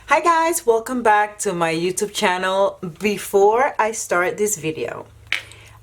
Hi guys, welcome back to my YouTube channel. Before I start this video,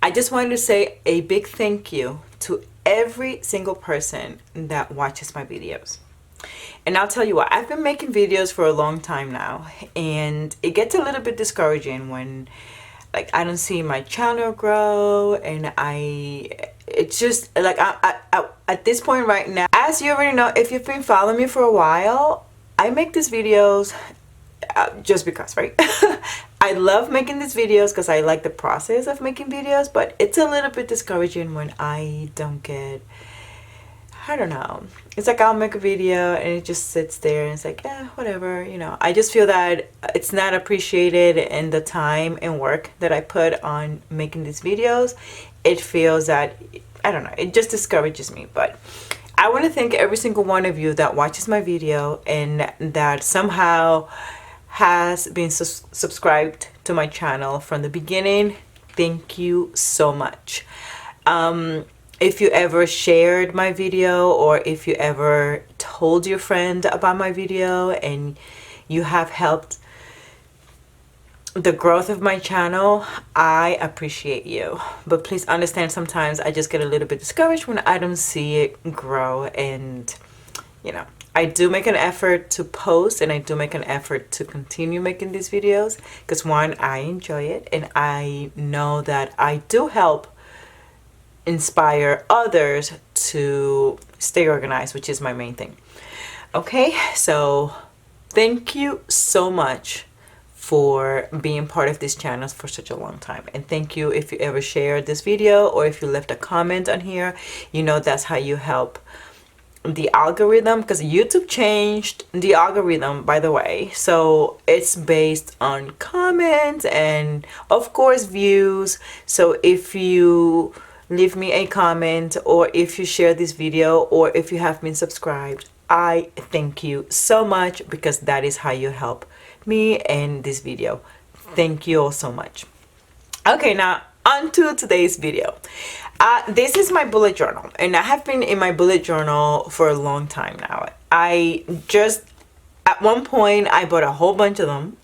I just wanted to say a big thank you to every single person that watches my videos. And I'll tell you what, I've been making videos for a long time now, and it gets a little bit discouraging when I don't see my channel grow, and it's just like I at this point right now, as you already know, if you've been following me for a while, I make these videos just because, right? I love making these videos because I like the process of making videos, but it's a little bit discouraging when I don't get, I don't know. It's like I'll make a video and it just sits there and it's like, whatever, you know. I just feel that it's not appreciated in the time and work that I put on making these videos. It feels that, I don't know, it just discourages me. But I want to thank every single one of you that watches my video and that somehow has been subscribed to my channel from the beginning. Thank you so much. If you ever shared my video, or if you ever told your friend about my video and you have helped the growth of my channel, I appreciate you. But please understand, sometimes I just get a little bit discouraged when I don't see it grow. And you know, I do make an effort to post, and I do make an effort to continue making these videos because, one, I enjoy it, and I know that I do help inspire others to stay organized, which is my main thing. Okay, so thank you so much for being part of this channel for such a long time, and thank you if you ever shared this video or if you left a comment on here. You know, that's how you help the algorithm, because YouTube changed the algorithm, by the way. So it's based on comments and of course views. So if you leave me a comment, or if you share this video, or if you have been subscribed, I thank you so much, because that is how you help me and this video. Thank you all so much. Okay, now on to today's video. This is my bullet journal, and I have been in my bullet journal for a long time now. I just, at one point, I bought a whole bunch of them.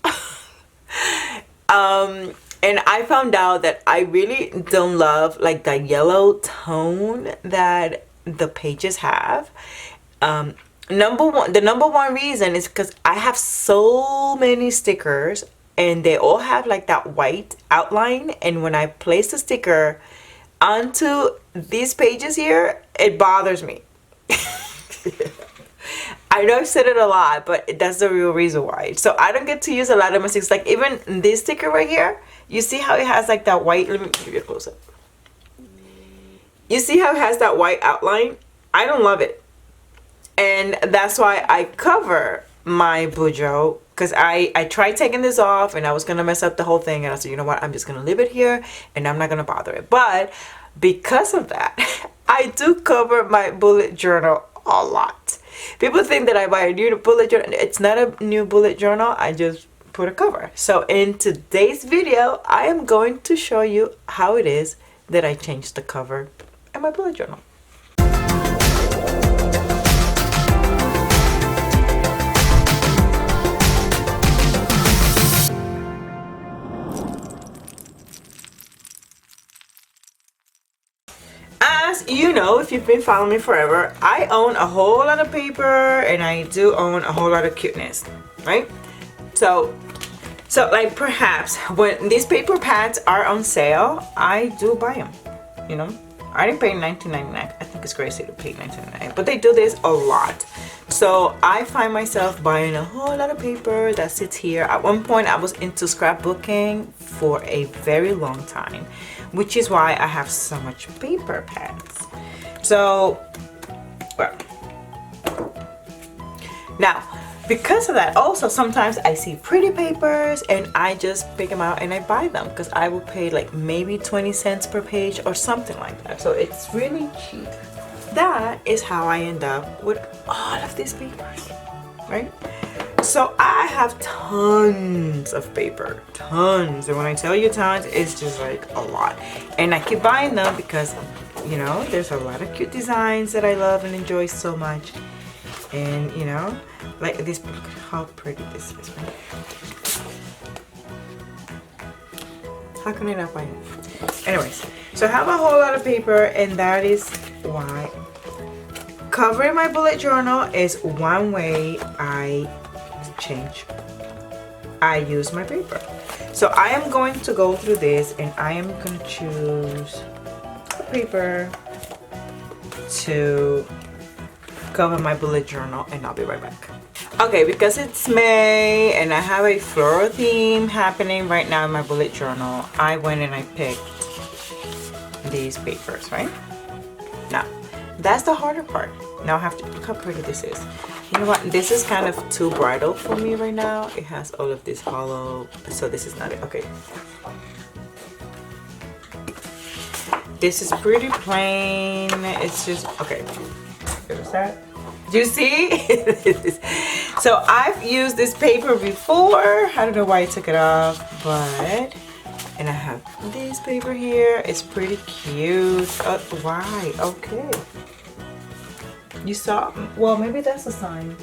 And I found out that I really don't love like the yellow tone that the pages have. The number one reason is because I have so many stickers, and they all have like that white outline, and when I place the sticker onto these pages here, it bothers me. I know I've said it a lot, but that's the real reason why. So I don't get to use a lot of my stickers. Like even this sticker right here, you see how it has like that white, let me give you a close up. You see how it has that white outline? I don't love it. And that's why I cover my Bujo, because I tried taking this off and I was gonna mess up the whole thing, and I said, you know what, I'm just gonna leave it here and I'm not gonna bother it. But because of that, I do cover my bullet journal a lot. People think that I buy a new bullet journal. It's not a new bullet journal, I just put a cover. So in today's video, I am going to show you how it is that I changed the cover in my bullet journal. As you know, if you've been following me forever, I own a whole lot of paper, and I do own a whole lot of cuteness, right? So like perhaps when these paper pads are on sale, I do buy them, you know. I didn't pay $19.99. I think it's crazy to pay $19.99, but they do this a lot. So I find myself buying a whole lot of paper that sits here. At one point, I was into scrapbooking for a very long time, which is why I have so much paper pads. So, well, now, because of that, also sometimes I see pretty papers and I just pick them out and I buy them, because I will pay like maybe 20 cents per page or something like that. So it's really cheap. That is how I end up with all of these papers, right? So I have tons of paper, tons. And when I tell you tons, it's just like a lot. And I keep buying them because, you know, there's a lot of cute designs that I love and enjoy so much. And you know, like this, look at how pretty this is, right? How can I not find it? Anyways, so I have a whole lot of paper, and that is why covering my bullet journal is one way I use my paper. So I am going to go through this, and I am going to choose a paper to cover my bullet journal, and I'll be right back. Okay, because it's May and I have a floral theme happening right now in my bullet journal, I went and I picked these papers, right? Now, that's the harder part. Now I have to look how pretty this is. You know what? This is kind of too bridal for me right now. It has all of this hollow, so this is not it. Okay. This is pretty plain. It's just, okay. There's that. Do you see? So I've used this paper before. I don't know why I took it off, but, and I have this paper here. It's pretty cute. Why? Okay. You saw? Well, maybe that's a sign.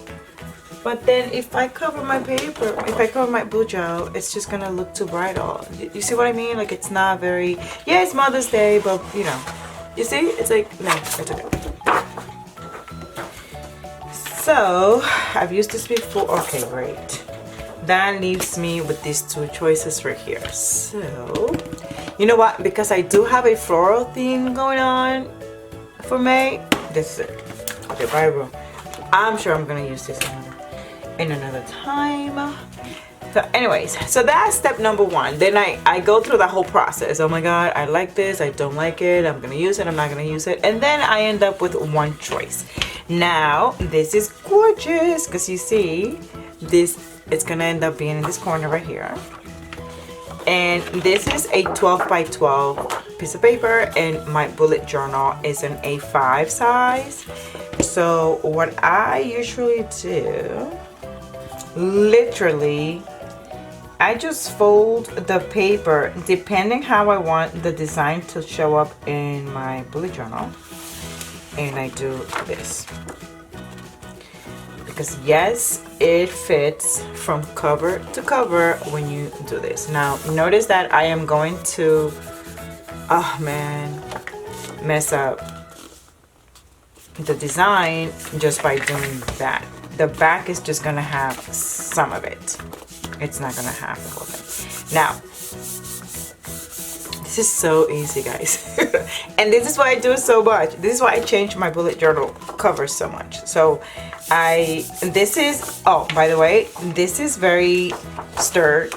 But then if I cover my paper, if I cover my Bujo, it's just gonna look too bridal. You see what I mean? Like, it's not very, yeah, it's Mother's Day, but you know. You see? It's like, no, it's okay. So, I've used this before. Okay, great. That leaves me with these two choices right here. So, you know what? Because I do have a floral theme going on for May, this is it. Okay, bye. I'm sure I'm gonna use this in another time. So anyways, so that's step number one. Then I go through the whole process. Oh my god, I like this, I don't like it, I'm gonna use it, I'm not gonna use it, and then I end up with one choice. Now this is gorgeous because you see this, it's gonna end up being in this corner right here, and this is a 12 by 12 piece of paper, and my bullet journal is an A5 size. So what I usually do, literally, I just fold the paper depending how I want the design to show up in my bullet journal, and I do this because yes, it fits from cover to cover when you do this. Now notice that I am going to, oh man, mess up the design just by doing that. The back is just gonna have some of it. It's not gonna have the whole thing. Now, this is so easy, guys. And this is why I do it so much. This is why I change my bullet journal covers so much. So this is, oh, by the way, this is very sturdy.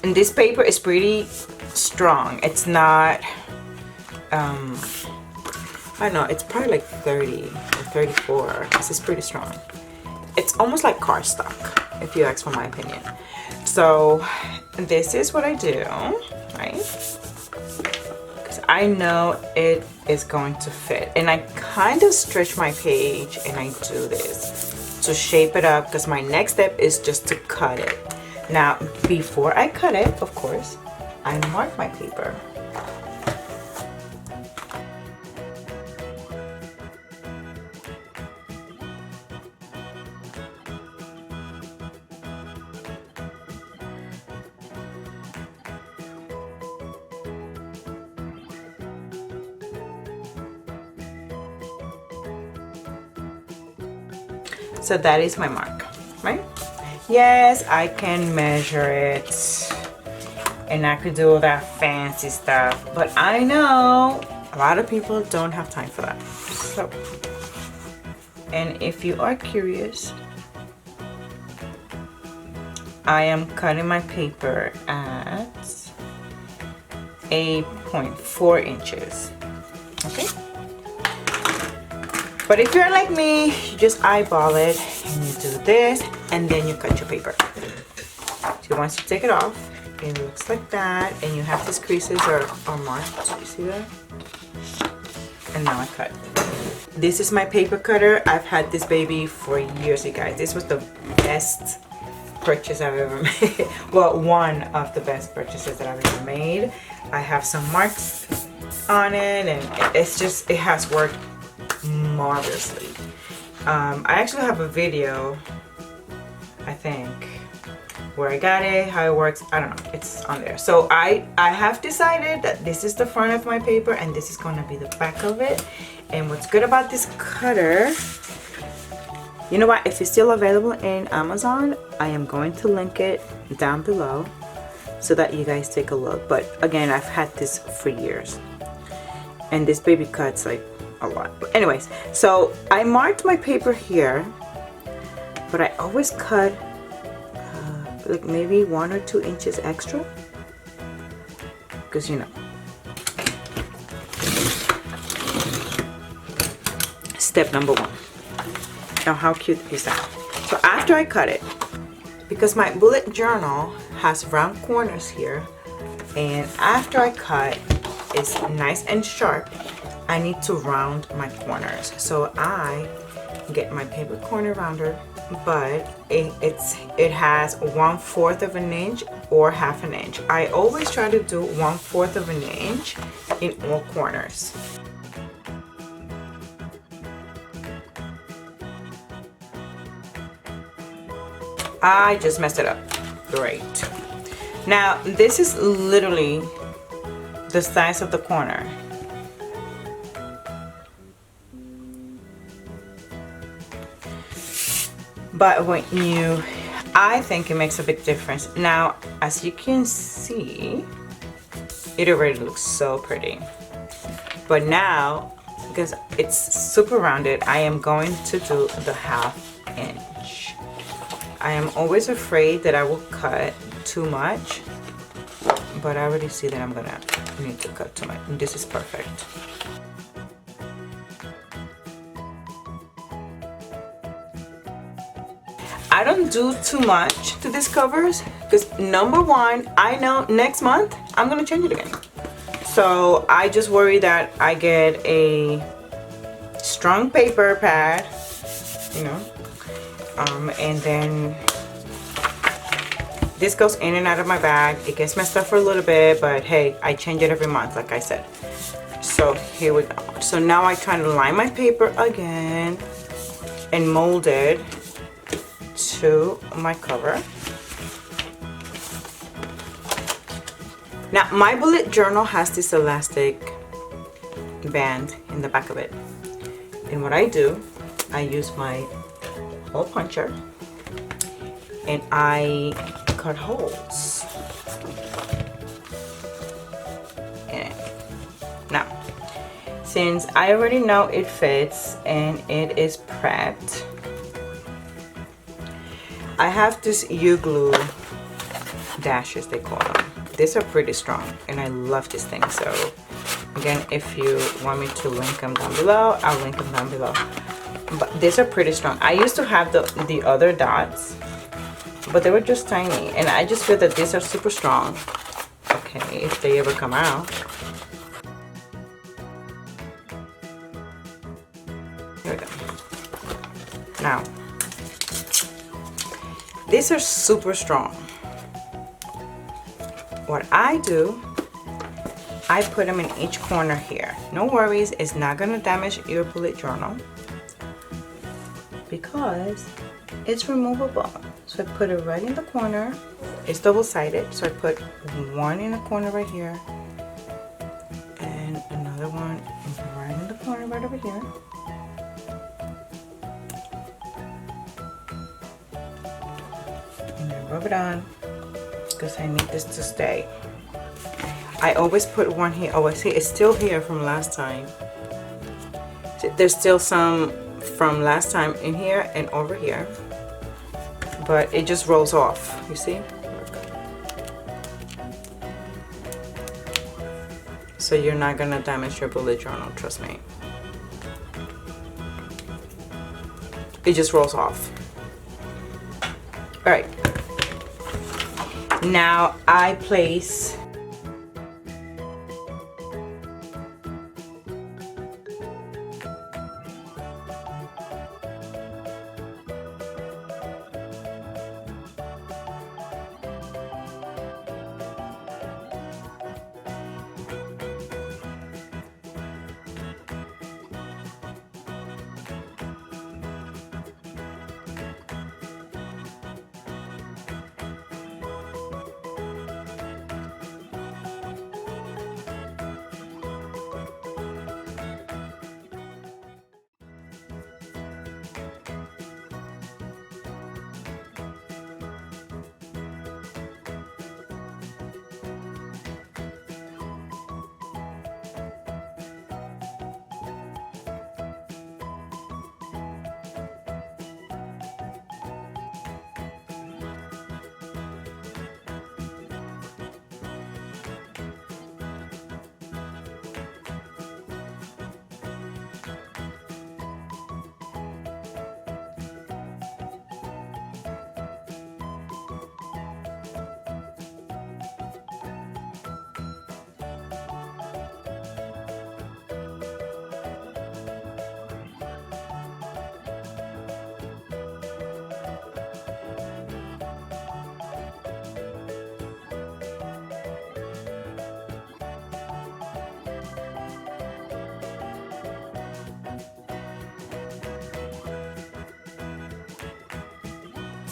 And this paper is pretty strong. It's not, I don't know, it's probably like 30 or 34. This is pretty strong. It's almost like cardstock, if you ask for my opinion. So this is what I do, right? Because I know it is going to fit. And I kind of stretch my page and I do this to shape it up, because my next step is just to cut it. Now, before I cut it, of course, I mark my paper. So that is my mark, right? Yes, I can measure it and I could do all that fancy stuff, but I know a lot of people don't have time for that. So, and if you are curious, I am cutting my paper at 8.4 inches, okay? But if you're like me, you just eyeball it and you do this and then you cut your paper. So once you take it off, it looks like that, and you have these creases are marked. You see that? And now I cut. This is my paper cutter. I've had this baby for years, you guys. This was the best purchase I've ever made. Well, one of the best purchases that I've ever made. I have some marks on it, and it's just, it has worked marvelously. I actually have a video, I think, where I got it, how it works. I don't know, it's on there. So I have decided that this is the front of my paper and this is going to be the back of it. And what's good about this cutter, you know what, if it's still available in Amazon, I am going to link it down below so that you guys take a look. But again, I've had this for years and this baby cuts like a lot. But anyways, so I marked my paper here, but I always cut like maybe 1 or 2 inches extra, because you know. Step number 1. Now how cute is that? So after I cut it, because my bullet journal has round corners here, and after I cut, it's nice and sharp, I need to round my corners. So I get my paper corner rounder, but it has 1/4 of an inch or 1/2 an inch. I always try to do 1/4 of an inch in all corners. I just messed it up. Great. Now this is literally the size of the corner. But when I think it makes a big difference. Now, as you can see, it already looks so pretty. But now, because it's super rounded, I am going to do the 1/2 inch. I am always afraid that I will cut too much, but I already see that I'm gonna need to cut too much. And this is perfect. I don't do too much to these covers because number 1, I know next month I'm gonna change it again. So I just worry that I get a strong paper pad, you know, and then this goes in and out of my bag. It gets messed up for a little bit, but hey, I change it every month, like I said. So here we go. So now I try to line my paper again and mold it to my cover. Now my bullet journal has this elastic band in the back of it, and what I do, I use my hole puncher and I cut holes in it. Now since I already know it fits and it is prepped, I have this U-glue dashes, they call them. These are pretty strong and I love this thing. So again, if you want me to link them down below, I'll link them down below. But these are pretty strong. I used to have the other dots, but they were just tiny, and I just feel that these are super strong. Okay, if they ever come out. Here we go. Now, these are super strong. What I do, I put them in each corner here. No worries, it's not gonna damage your bullet journal because it's removable. So I put it right in the corner. It's double-sided, so I put one in the corner right here and another one right in the corner right over here. And then rub it on because I need this to stay. I always put one here. Oh, I see it's still here from last time. There's still some from last time in here and over here, but it just rolls off, you see? Look. So you're not gonna damage your bullet journal, trust me. It just rolls off. All right. Now I place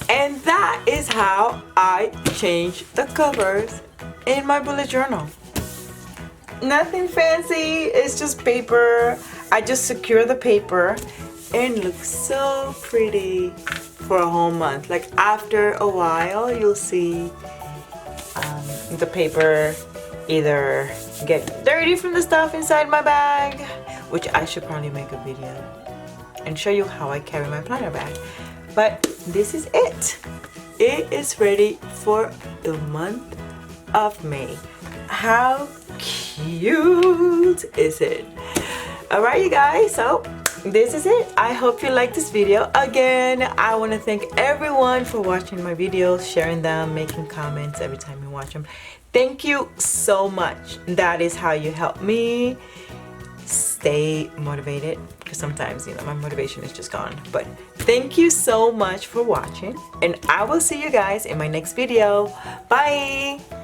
And that is how I change the covers in my bullet journal. Nothing fancy, it's just paper. I just secure the paper and it looks so pretty for a whole month. Like after a while, you'll see the paper either get dirty from the stuff inside my bag, which I should probably make a video and show you how I carry my planner bag. But this is it. It is ready for the month of May. How cute is it? Alright you guys, so this is it. I hope you liked this video. Again, I want to thank everyone for watching my videos, sharing them, making comments every time you watch them. Thank you so much. That is how you help me stay motivated, because sometimes, you know, my motivation is just gone. But thank you so much for watching, and I will see you guys in my next video. Bye.